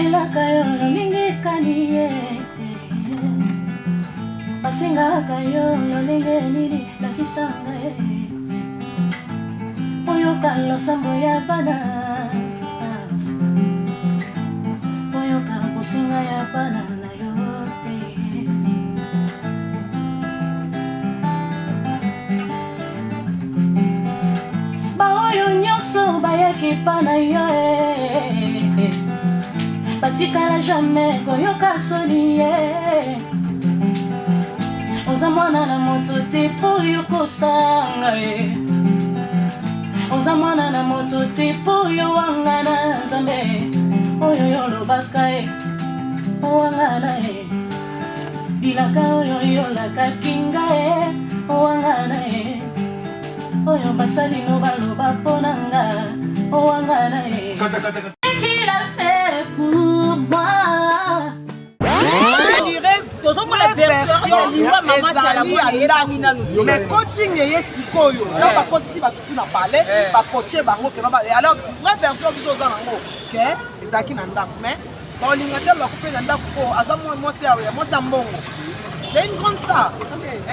Namelaka yo lolingi kaniye Basingaka yo lolingi nini nakisanga Oyo kalo sambo ya bana Oyo kampo singa ya bana na yo Ba oyo nyonso bayaki pa na yo Batikala jamais koyoka soni Oza mwana na moto te po yo kosanga Oza mwana na moto te po yo wanga na Nzambe Oyo yo lobaka Owanga na Bilaka oyo yo laka kinga Owanga na Oyo basali no baloba ponanga Owanga na Kata Qu'il a fait pour moi mais coaching est sikoyo donc ba coach ba tout na balai ba coacher bango que ba alors vraie version biso za nango que ezaki na ndako mais ba olinga ba couper na ndako ko azamo moi c'est mbongo c'est une grande ça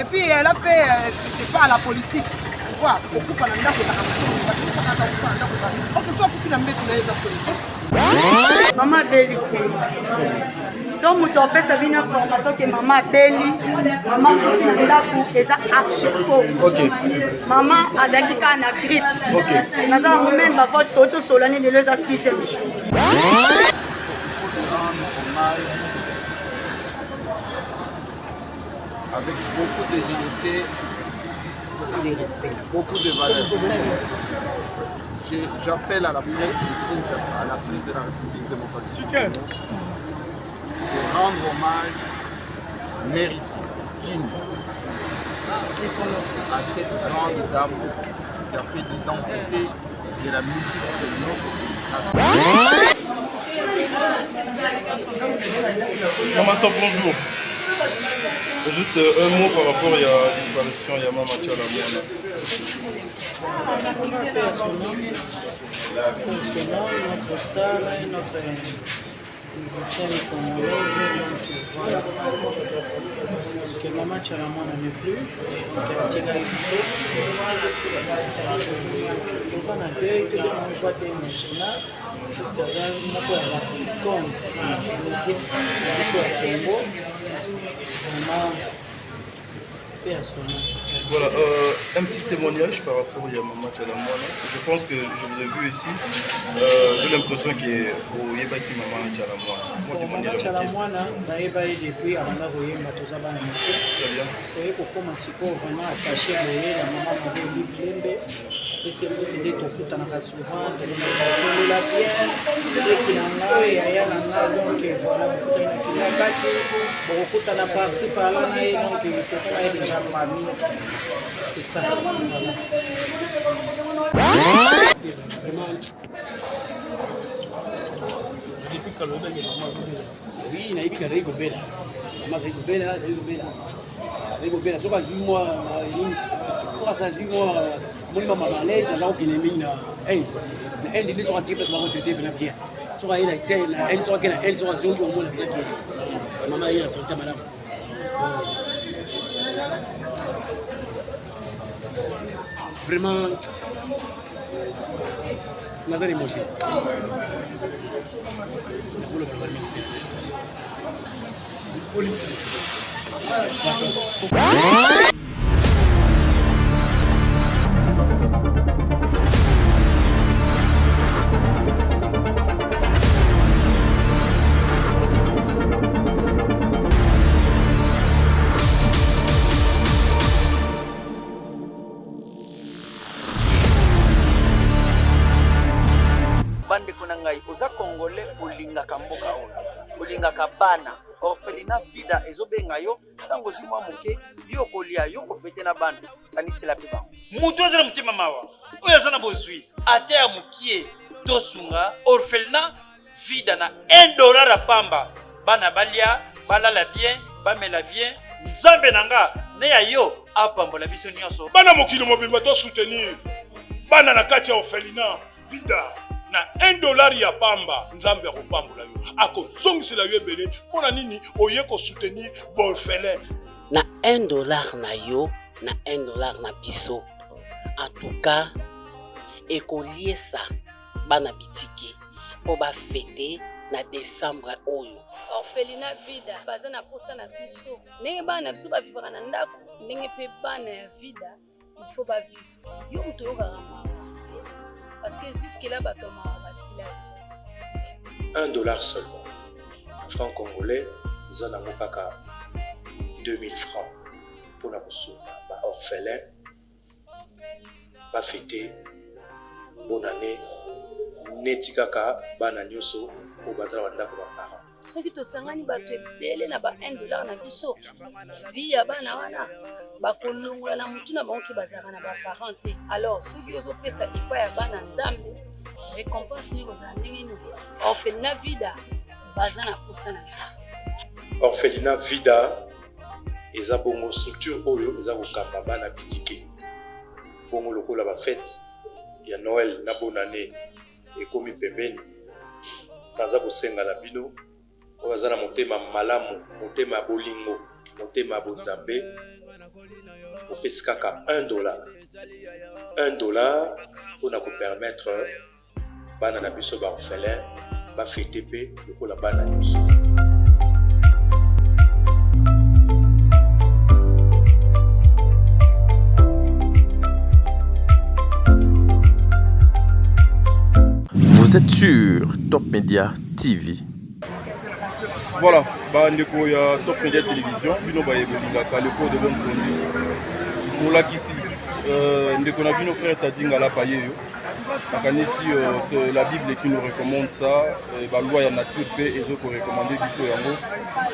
et puis elle a fait c'est pas à la politique quoi beaucoup na ndako za OK soit couper na mbeto na eza solo Maman Beli so moto opesa bino formation que maman Beli maman Ndaku eza archi faux maman azaki ka na grippe naza na moment ba force toto solane de leza 6e jour avec beaucoup de dignité, beaucoup de respect, beaucoup de valeur. J'appelle à la presse de Kinshasa, à la presse de la République démocratique du Congo, de rendre hommage mérité, digne à cette grande dame qui a fait l'identité de la musique de notre pays. Maman Top, bonjour. Juste un mot par rapport à la disparition de Maman Tchala Mwana. Notre star, notre musicienne congolaise, voilà. Que Maman Tchala Mwana n'est plus, qu'elle tient à on va dans deuil, tout le monde voit des nationales, jusqu'à là, on peut avoir comme la musique du Congo. Voilà, un petit témoignage par rapport à Maman Tchala Mwana. Je pense que je vous ai vu ici. J'ai l'impression qu'il y a qui Maman Tchala Mwana. Maman Tchala Mwana, depuis avant de très bien. Et pour commencer, vraiment attaché la maman de et c'est lui qui dit tout en a souvent, de la bière, et qui en a, et donc voilà, il a battu, beaucoup en a parti par là, donc il peut pas être déjà famille. C'est ça. Vraiment. Depuis que l'on a dit, oui, il a dit que Rigo Bella. Rigo Bella, Rigo Bella, c'est pas moi, ça dit moi. Mon maman malaise, alors qu'il est mis là. Elle dit sur un type de maman de bien. Sur elle a été, elle sera qu'elle, elle sera zone au moins la maman est la santé madame. Vraiment, Nazar émotion. Bande kunangai oza congolais olingaka mboka oyo olingaka bana orphelinat vida ezobenga yo tango zimwa moke yo kolia yo kofete na bana kanisela pe bango mutu azana mutima mawa oyo azana bozwi ate ya mukie tosunga orphelinat vida na $1 a pamba bana balia balala bien bamela bien nzambe nanga ne ya yo apambola biso nyonso bana mokili mobimba to soutenir bana na kati ya orphelinat vida na $1 ya pamba nzambe akopambola yo akozongisela yo ebele mpona nini oye kosoutenir baorphelin na $1 na yo na $1 na biso en tout cas ekoliesa bana bitike po bafete na décembre oyo orphelinat vida baza na posa na biso ndenge bana na biso bavivaka na ndako ndenge mpe bana ya vida il faut bavivre yo moto oyokaka mama parce que jusque là bato mama basila te $1 seulement franc congolais eza nango kaka 2000 francs mpona kosunga baorphelin bafete bonne année neti kaka bana nyonso oyo baza na bandako baparent soki tosangani bato ebele na ba $1 na biso vi ya bana wana bakolongola na motu na bango ke bazalaka na baparent te alors soki ozopesa epai ya bana nzambe récompense nini kozala ndenge nini orphelinat vida baza na posa na biso orphelinat vida eza bongo structure oyo eza kokamba bana bitike bongo lokola bafete ya Noël na bonne année ekomi pembeni baza kosenga na bino oyo baza na motema malamu motema ya bolingo motema ya bonzambe opesi kaka $1 mpona kopermettre bana na biso baorphelin bafete mpe lokola bana nyonso. Vous êtes sur Top Media TV. Voilà, bandeko ya Top Media Télévision, bino bayebolingaka le code de bonne conduite. Molakisi, ndeko na bino frère Tadinga la payeyo. Akanisi c'est la Bible qui nous recommande ça, la loi ya nature pe ezo ko recommander biso yango.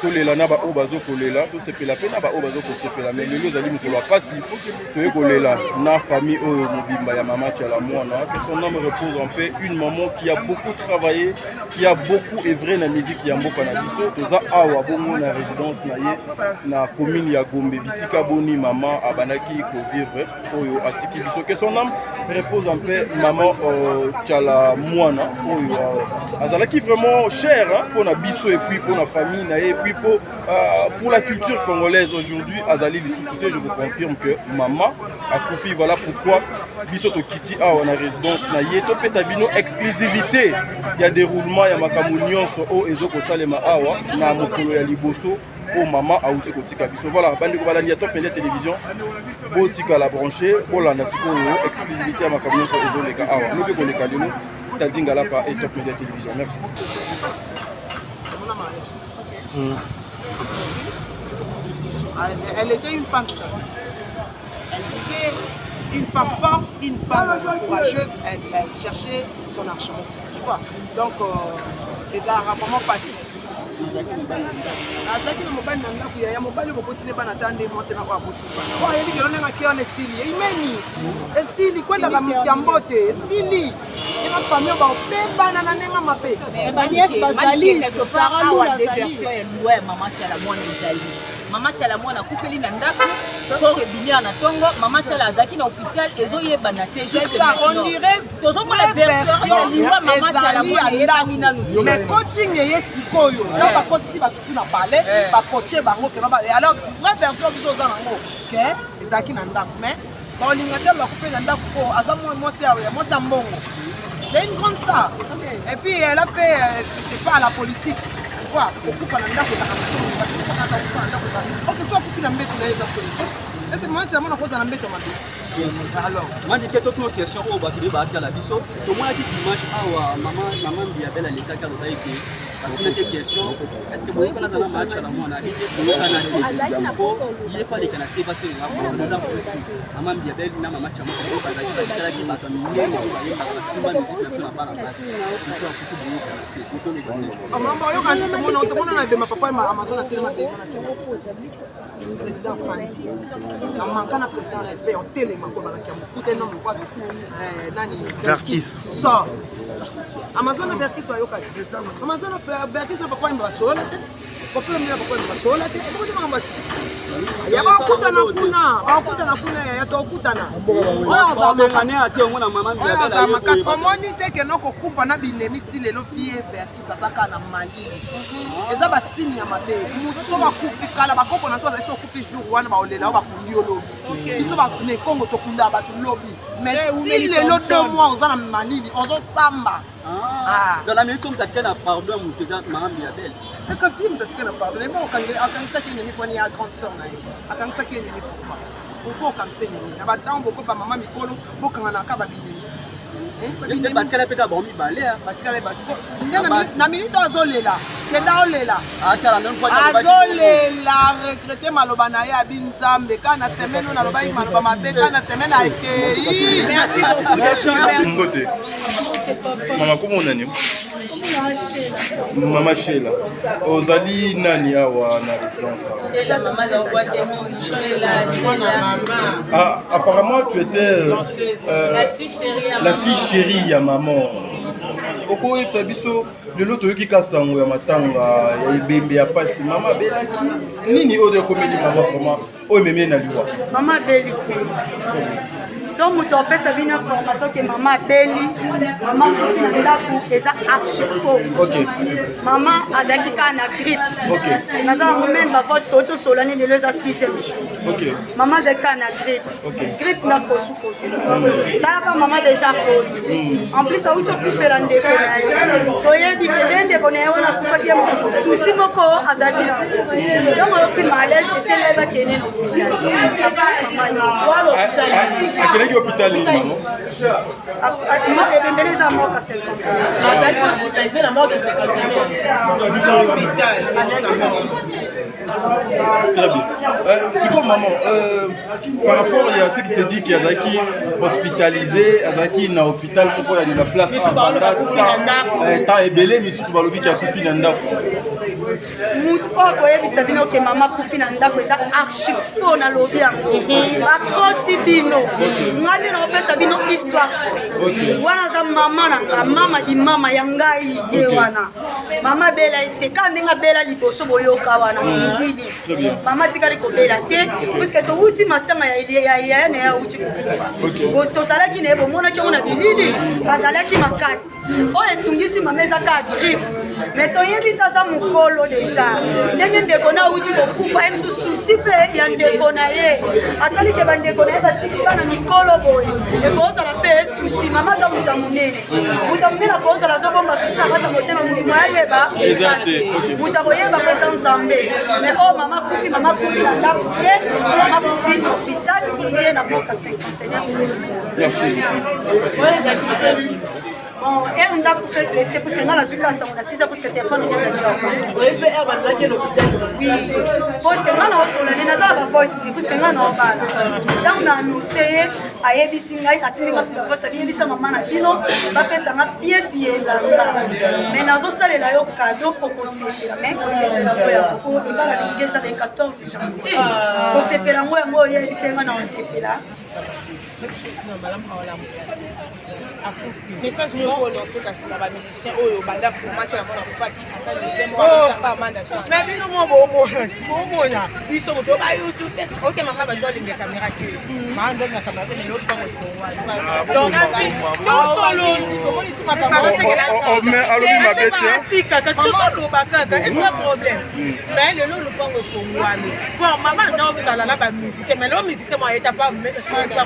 Tolela na ba o bazo kolela, to sepela pe na ba o bazo ko sepela mais lelo zali mukolo pasi, to kolela na famille oyo mobimba ya mama Tchala Mwana, que son âme repose en paix, une maman qui a beaucoup travaillé, qui a beaucoup œuvré na musique ya mboka na biso, toza awa bongo na résidence na ye na commune ya Gombe bisika boni mama abanaki ko vivre oyo atiki biso, que son âme repose en paix maman Tchala Mwana oyo azalaki vraiment cher pour na biso et puis pour la famille na et puis pour la culture congolaise aujourd'hui azali lisouté. Je vous confirme que maman a confié, voilà pourquoi biso to kiti awa na résidence na ye to pesa bino exclusivité ya déroulement ya makambo nyonso o ezoko salema awa na mokolo ya liboso o mama auti kotika biso. Voilà bandeko balandi ya Top Media Télévision botika la brancher bolanda sikoyo exclusivité ya makambo nyonso ezoleka awa lobe koleka lelo Tadinga la pa et Top Media Télévision. Merci. Elle était une femme seule. Elle était une femme forte, une femme courageuse. Elle cherchait son argent. Tu vois. Donc, les arabes vraiment passent. azaki na mobali na ndako ya mobali bokotine bana tande monte na kwa botine kwa yeli kelone ngakio na esili imeni esili kwenda kamtiambo te esili ina famille ba bebana na nenga mape banies bazali quelque part awa des versions ya loi mama Tchala Mwana ezali mama Tchala Mwana kufeli na ndako pour binia na tongo mama Tchala azaki na hôpital ezoyeba na te c'est ça on dirait tozo mona version ya loi mama Tchala Mwana ezali na nous mais coaching ye sikoyo na ba coach si ba na balé ba coacher bango ke ba alors vraie version biso za nango ke ezaki na ndako mais ba lingatel ba couper na ndako ko azamu moi c'est mbongo c'est une grande star et puis elle a fait c'est pas la politique quoi beaucoup pendant ndako za ok soit pour finir mbete na eza solo est-ce que moi tu as mon cause na mbete mabe alors moi dit que toute notre question au bakili ba la biso to moi dit dimanche awa maman Biabel à l'état car on été une question est-ce que vous connaissez la match à la Mwana dit que vous connaissez ko il faut les canadiens parce que maman Biabel na match à Mwana ba za ki ba to ni ba simba ni situation na bana maman yo quand on a na papa et Amazon a tellement de président Fanti na manka na président respect au télé mako ba na kiamu nom quoi nani Verkis so Amazon Verkis wa yoka Amazon Verkis na papa imba sola te papa imba papa imba sola te ko di mama ya bakutana kuna ya tokutana oyo mengane ate ngona mama mbiyabela makasi omoni te ke noko kufa na binemi ti lelo fie vertis asaka na malili eza basini ya mabe mutu so bakufi kala bakoko na so azali so okufi jour wana baolela o bakundi yo lobi biso bakongo tokunda bato lobi mais ti lelo 2 mois oza na malili ozosamba dans la minute mtatika na pardon muteza mama mbiyabela kasi mtatika na pardon mais bon akangisaki nini poni ya grande sœur na ye akangisaki nini pourquoi pourquoi okangisa nini na batango bokopa mama mikolo bokanganaka babinemi batikala mpe kaka mibale batikala basiko na minute azolela kenda olela azolela regrete maloba na ye abi nzambe ka na semaine oyo nalobaki maloba mabe ka na semaine akei Ngote mama komo nani mama Sheila ozali nani awa na résidence apparemment tu étais la fille chérie ya maman okoyebisa biso lelo toyoki kasango ya matanga ya ebembe ya pasi mama abelaki nini oyo ekomeli mama vraiment oyo ememi na liwa mama abeli te so moto apesa bino information ke mama abeli mama kufi na ndako eza archi faux mama azalaki kaka na grippe naza nango meme bavoce totosolani lelo eza 6e jour mama azalaki kaka na grippe na kosukosu talaka mama deja koli en plus awuti okufela ndeko na ye toyebi ke nde ndeko na ye wana akufaki ye susi moko azalaki nango ntango ayoki malaise esele bakende na hôpital hôpital maman ebembele eza moka 50 Très bien. C'est quoi maman par rapport à ce qui se dit qu'il y a Zaki hospitalisé, Zaki dans l'hôpital, pourquoi il y a de la place en banda, temps est belé, mais sous le lobby qui a tout fini dans mutu oyo koyebisa bino ke mama kufi na ndako eza archi faux na lobi yango bakosi bino ngai nde naopesa bino histoire wana aza mama na nga mama di mama ya ngai ye wana mama bela ete ka ndenge abela liboso boyoka wana misili mama tikali kobela te puiske towuti matanga ya yayane ya uti kokufa tosalaki na ye bomonaki yango na bilili bazalaki makasi oyo etungisi mama eza ka grippe mais toyebi taza mokolo deja ndenge ndeko na uti kokufa ye misusu susi mpe ya ndeko na ye atali ke bandeko na ye batiki bana mikolo boye ekozala mpe susi mama aza muta monene akozala azobomba susi na kati ya motema mutu moyayeba mutu akoyeba mpo eza nzambe mais oyo mama kufi na ndako te mama kufi na hôpital totie na moka 51 bon ere ndako fete te puisque nga nazwi kasango na 6 puisque telefone ezali puisque nga naosolani nazala bavoice te puisque nga naobala ntango na annonce ye ayebisi ngai atindinga bavoice abiyebisa mama na bino bapesanga piese yelanga mais nazosalela yo kado okosepela mais kosepela ngo yango libala lingi eza le 14 janvier kosepela ngo yango oyebisa nga na osepela message moko lancé kasi na bamusicien oyo banda komati na mona kofaki ata deuxième mois pas amanda chance mais bino mo bomona biso moto ba youtube ok mama ba doit linga caméra ke ma ndo na caméra mais l'autre pas so donc solo so moni sima pas mais alors ma bête tika kasi to ba bakaka est-ce que problème mais le lo pas ko ngwani bon maman ndo ba la ba musicien mais le musicien moi était pas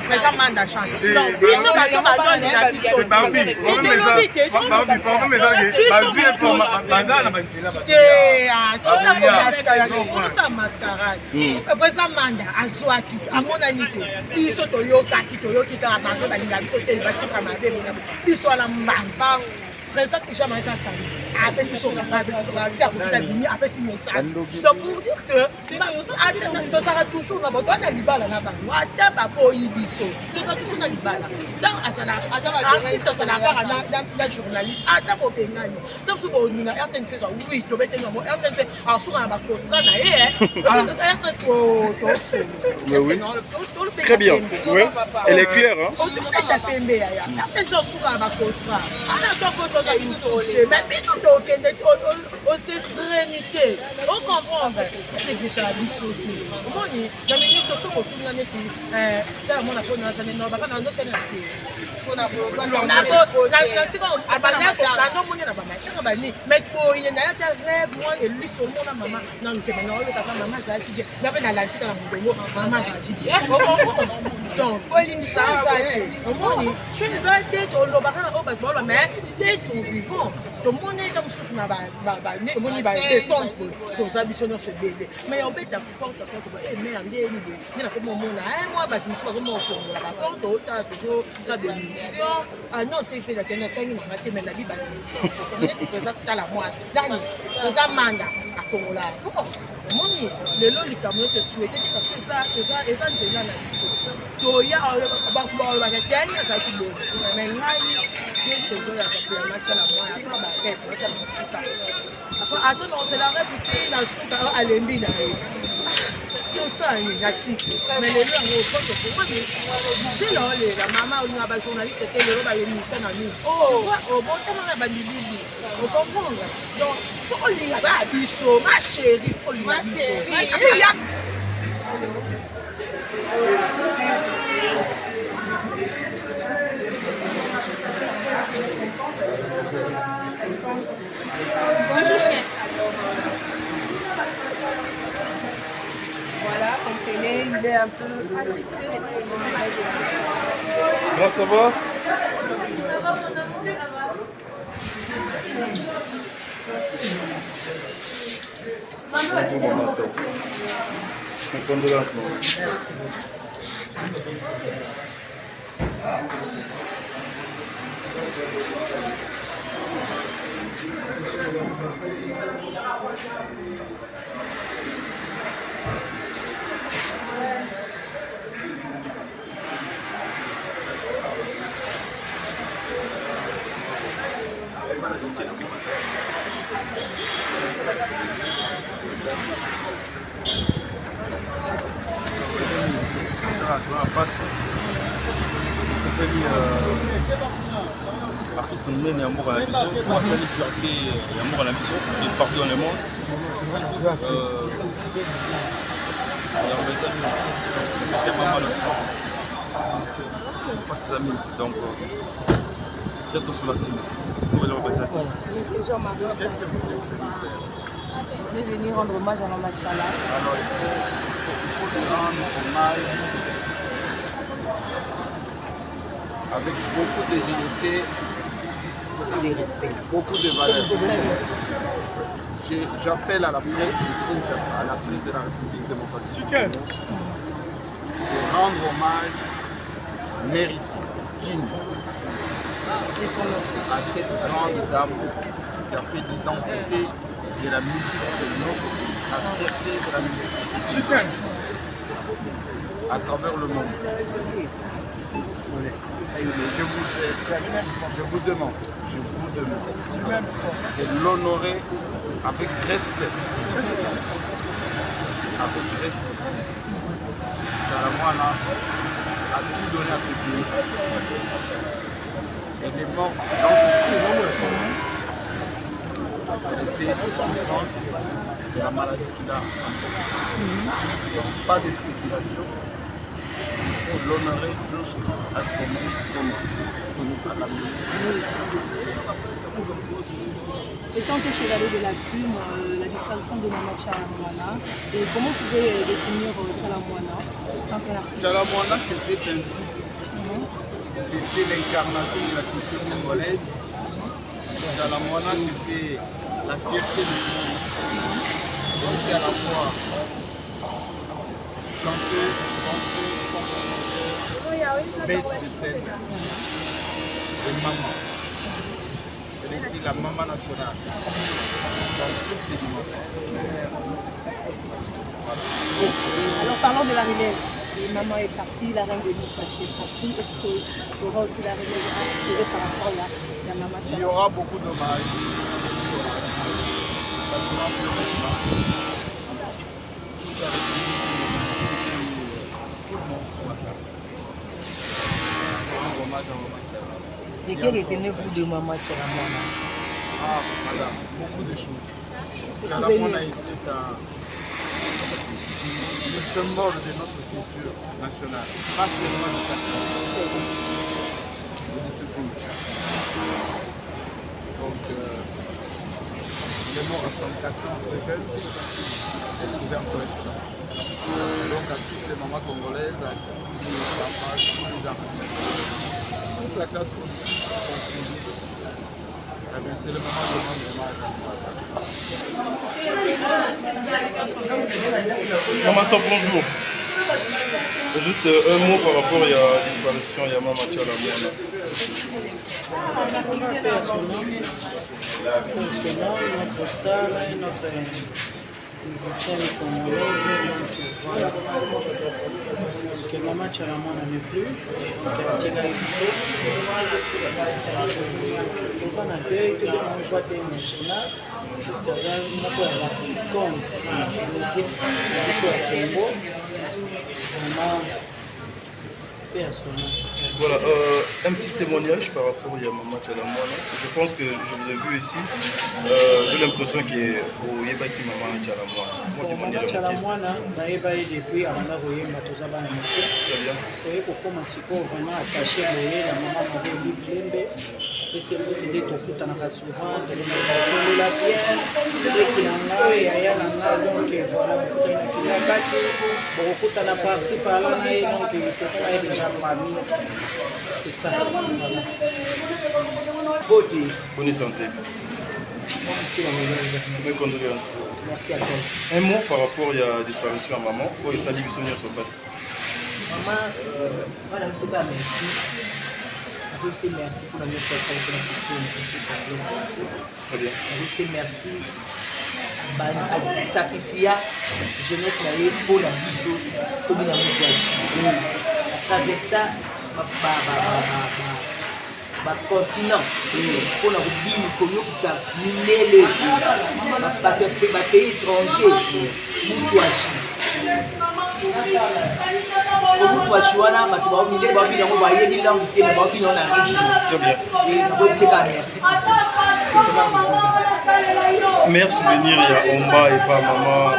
présent amanda chance donc biso ba doit linga Barbie, mascarade azwaki amonani te biso toyokaki kaka bango balinga biso te batika mabe biso ala mbanga présent que jamais été sali avec ce qu'on a avec ce message donc pour dire que ça sera toujours na boto na libala na bango ata bako yibiso to ça toujours na libala dans asala artiste asala na journaliste ata ko pengani donc so bo nina RTNC ça oui to bete no RTNC a so na ba constat na RTNC to oui très bien oui elle est claire hein ta pembe ya RTNC so na ba constat ana to ko mais biso to kende aussi sérénité. On comprend, c'est déjà la vie aussi. Au moins, dans les minutes, surtout, on tourne la neti. Ça, moi, on a fait un autre mais pour il y a des rêves moi et lui sur mon maman non que maintenant le papa maman ça dit il y avait dans l'antique dans mon dos maman ça dit donc ça au moins je ne sais pas on le barra au bas mais ils sont vivants tout le monde est comme ça na ba on va descendre pour ça missionnaire se dédé mais on peut ta porte et mais en dé ni na comme mon na moi ba tu sois comme on la porte au ta toujours ça de mission ah non tu fais la tenue quand il m'a mais la vie ba tu peux ça la moi dani ça manga à Congola moi le long du camion te souhaiter parce que ça déjà na to ya ba ko ba ka tani ça qui bon mais là il se doit la match la moi après ba après attends on se la répéter la souka à l'embi là tout ça il y a tique mais les gens au fond de moi je là la maman ou la journaliste était le ba émission na nous tu vois au bon temps on a ba bibi au comprend donc faut lui la ba biso ma chérie faut lui ma chérie Bonjour chef. Voilà, comprenez, il est un peu... Là, ça va? Bonjour, maman. Mes condoléances, maman. Merci. artiste monene ya mboka na biso asali fierté ya mboka na biso et partout dans le monde pas amis donc peut-être sur la cime Monsieur Jean-Marie, je vais venir rendre hommage à Maman Tchala. Alors il faut lui rendre hommage avec beaucoup de dignité, beaucoup de respect, beaucoup de valeur. J'appelle à la presse de Kinshasa, à la presse de la République démocratique du Congo, de rendre hommage mérité, digne à cette grande dame qui a fait l'identité de la musique de notre, la fierté de la musique à travers le monde. Je vous demande de l'honorer avec respect. Avec respect. Chalamwana a tout donné à ce pays. Elle est morte dans son pays. Elle était souffrante de la maladie qu'il a. Donc, pas de spéculation. Il faut l'honorer jusqu'à ce qu'on ait à la vie. Étant que chevalier de la plume, la disparition de Maman Tchalamwana, et comment vous pouvez définir Tchalamwana en tant qu'artiste? Tchalamwana, c'était un tout. C'était l'incarnation de la culture congolaise. Tchalamwana, c'était la fierté de ce monde. Elle était à la fois chanteuse, danseuse, bête de scène et maman. Elle était la maman nationale dans toutes ses dimensions. Voilà. Alors parlons de la relève. Maman est partie, la reine de l'Impache est partie. Est-ce qu'il y aura aussi la relève assurée par rapport à la maman? Il y aura beaucoup d'hommages. Ça commence le maintenant. Tout avec tout le monde ce matin. Et quel était le goût de Maman Tchalamwana? Ah, madame, beaucoup de choses. Chalamwana est le symbole de notre culture nationale, pas seulement de Kassim, mais de ce pays. Donc, il est mort à 64 ans, très jeune, et ouvert un restaurant. Donc, à toutes les mamans congolaises, à tous les papas, tous les artistes, toute la classe politique, c'est le moment de rendre hommage. Maman Top, bonjour. Juste un mot par rapport à la disparition de Maman Chalamwana. Notre star, notre musicienne congolaise, voilà. Que Maman Chalamwana n'est plus, qui a tiré on va dans deuil, tout le monde voit des nationales, jusqu'à là, on a la comme la musique, la Congo, vraiment personnel. Voilà, un petit témoignage par rapport à Maman Chalamwana. Je pense que je vous ai vu ici. J'ai l'impression que vous avez pas Maman Chalamwana. Maman Chalamwana, depuis avant d'arriver à Tozabana. Très bien. Et pour commencer, vraiment attaché à la maman de Lembe. Et c'est le fait de tout en a souvent, de la pierre, de la donc voilà, beaucoup de la partie par là, donc il peut pas déjà famille. C'est ça. Bonne santé. Mes condoléances. Merci à toi. Un mot par rapport à la disparition à maman, où il s'allie sur place. Maman, voilà, c'est pas merci. Je vous merci pour la mise en place de la culture. Très bien. Je vous merci à sacrifier la jeunesse pour la biso, comme la moutouache. À travers ça, continent, pour la roubine, pour nous qui sont minés, les pays étrangers, moutouache. Moutouache, wana, bato baomine, baobi yango bayeli langue te, mais baobi yango na rythme. Meilleur souvenir, il y a Omba et pas Maman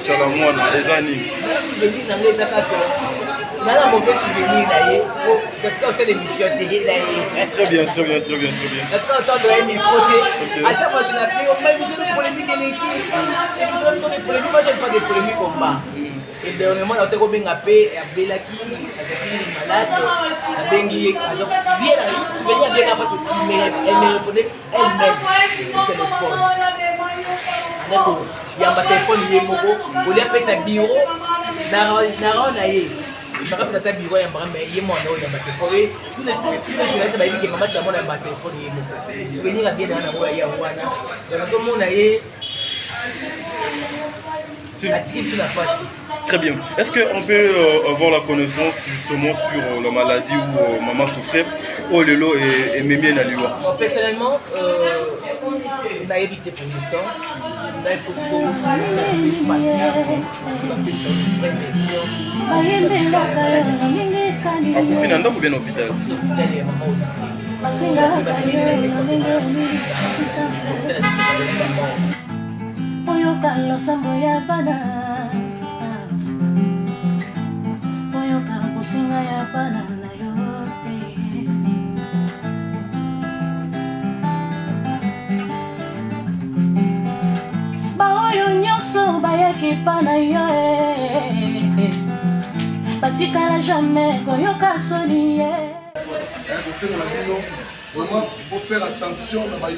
Chalamwana, les années. Souvenir, il y a un mauvais souvenir d'ailleurs. Parce qu'on fait l'émission télé d'ailleurs. Très bien, très bien, très bien, très bien. Parce qu'on entend de un micro, à chaque fois je l'appelle, on m'a émission de polémique et l'équipe. Émission de polémique, moi j'aime pas de polémique au bas. Et dernièrement, on a fait un appel à Belaki, avec une malade, à Bengi, donc bien, souvenir bien parce qu'elle me répondait elle-même au téléphone. Il y a un téléphone, il est moro, on lui appelle sa bureau, Naronaye. Il m'a rappelé bureau, il y a un téléphone. Tous les journalistes m'ont dit que maman Chalamwana a un téléphone, il est moro. Souvenir bien dans la voie, il y a un wana. Donc, tout le monde a Très bien. Est-ce qu'on peut avoir la connaissance justement sur la maladie où maman souffrait, au Lelo et Mémé Naliwa? Personnellement, on a évité pour l'instant. On a fait ou bien hôpital? Oyoka losambo ya bana, oyoka bosinga ya bana na yo pe. Baoyo nyonso bayaki pa na yo batikala jamais koyoka soni ye. Vraiment, il faut faire attention à ma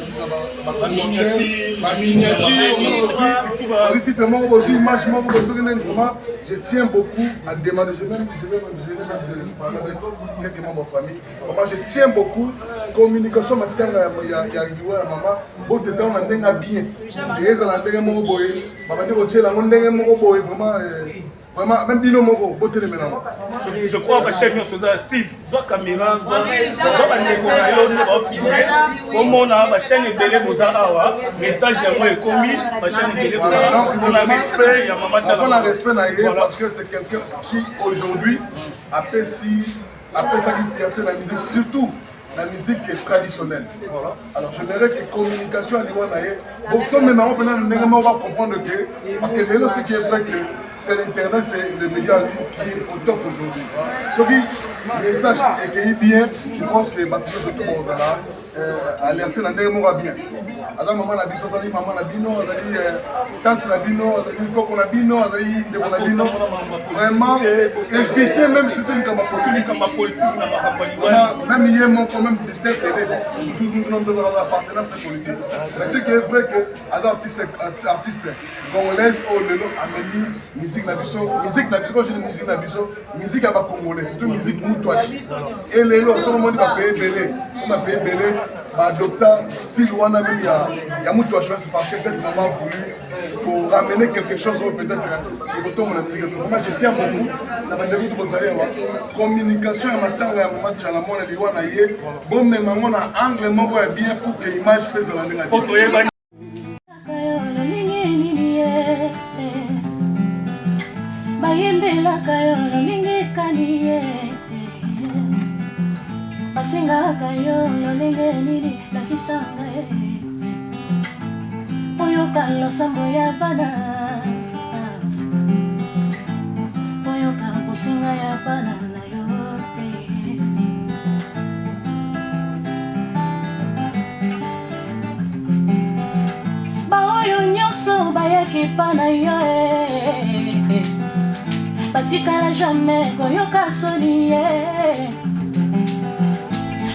miniature. Je tiens beaucoup à demander. Je vais même parler avec quelques membres de ma famille. Moi, je tiens beaucoup. Communication maintenant, il y a maman. Bon, tu es dans un bien. Et ils ont un bien vraiment, même Bino Moko, beauté de ménage. Je crois que chef Yosoda, Steve, soit caméra, soit filmé. Comme on a ma chaîne de télé, message de moi est commis, ma chaîne de télé, on a respect, il y a Maman Chalamwana. On a respect parce que c'est quelqu'un qui aujourd'hui a fait ça qui fierté la musique, surtout la musique traditionnelle. Alors j'aimerais que communication à niveau naïe, beaucoup même on va comprendre que parce que maintenant ce qui est vrai que c'est l'internet, c'est le média qui est au top aujourd'hui. Ce qui message est accueilli bien, je pense que Mathieu surtout alerter la dernière mot bien. Adam maman na biso azali maman na bino azali tante na bino azali koko na bino azali ndeko na bino vraiment éviter même surtout les campagnes politiques même hier mon quand même de tête tout nous dans la appartenance politique mais ce qui est vrai que as artiste congolaise au lelo ameni musique na biso quand je dis musique à congolais surtout musique moutouachi et lelo so mo di ba payer belé on va payer belé adopta style wana même il y a beaucoup de choses parce que cette maman a voulu pour ramener quelque chose peut-être et retourner la musique. Moi je tiens beaucoup na bandeko to kozali wa communication ya matanga ya maman tchala mona liwa na ye bon mais maman na angle moko ya bien pour que image pèse la ndinga. Bayembelaka yo lolingi kaniye basingaka yo lolenge nini nakisanga oyoka losambo ya bana oyoka kosinga ya bana na yo baoyo nyonso bayaki pa na yo batikala jamais koyoka soni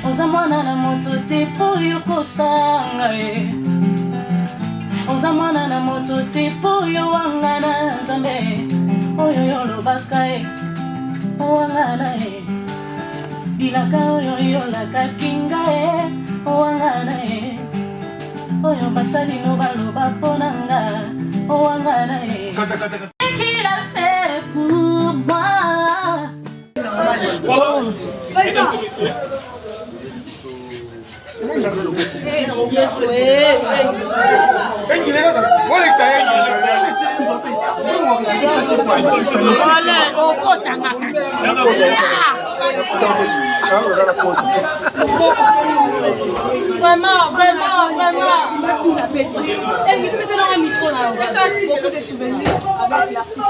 oza mwana na moto te po yo kosanga oza mwana na moto te po yo wanga na nzambe oyo yolobaka owanga na bilaka oyo yolakaki nga owanga na oyo basali no baloba mpo na nga owanga na qu'il a fait pour moi. Vraiment, vraiment, vraiment. Et il faisait dans un micro là. Beaucoup de souvenirs avec l'artiste.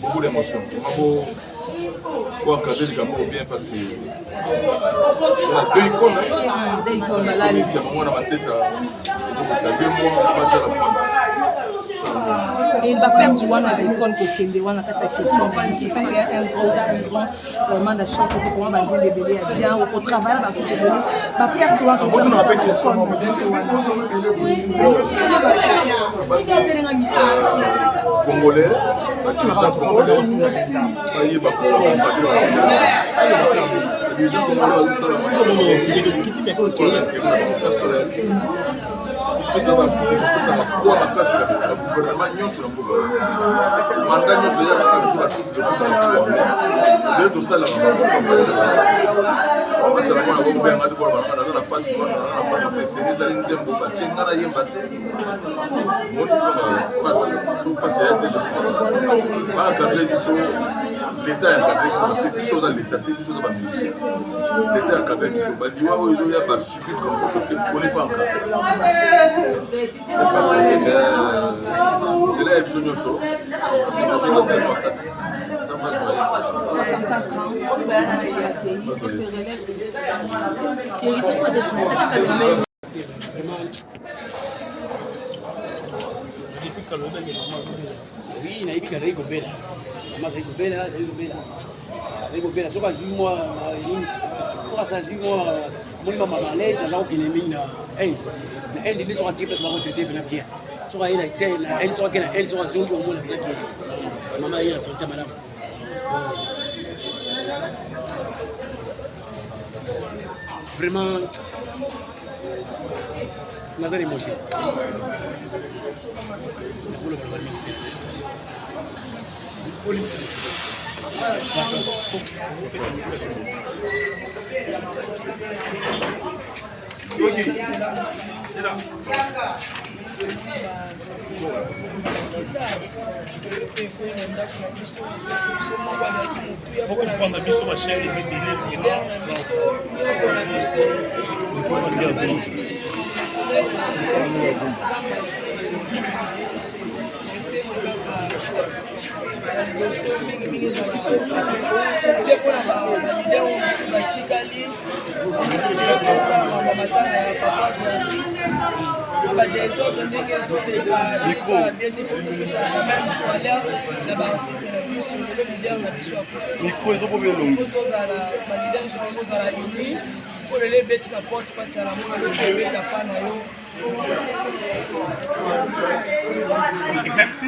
Beaucoup d'émotions. Pour encadrer les gamins bien parce que on a deux icônes. Deux icônes là. Il y a ma tête ça fait moi et va perdre du one avec icône que Kende wana kata question parce que il y a un grand vraiment de chanter pour comment va dire les bébés bien au travail va faire des va perdre tu vois quand on appelle que ça Congolais, qui nous a proposé, il va soki baartiste ezopesaka poa makasi na gouvernement nyonso na mboka manda nyonso eyaka biso baartiste ezopesaka poa nde tosalaka bamatala mwana bobenga te mpona naza na pasi mpona naza na mpona pesene ezali nzembo batie nga nayemba te pasi so pasi eya te baakadre biso l'état encadré biso parce que biso oza l'état te biso oza bamusicien l'état encadré biso baliwa oyo ezoya basubite comme ça parce que on n'est pas encadré nzela ya biso nyonso parce que biso oza tele makasi Oui, nayebi ka zali kobela mama zali kobela soki azwi mwa soki azwi mwa moni mama malaise aza kokende mingi na inde nde soki atie place bakotete pena bien soki aye na inde soki ake na inde soki azongi omona penaki mama aye na santé malamu vraiment naza na émotion Beaucoup de prendre biso ma chère les télé micro ezoboma elongi merci,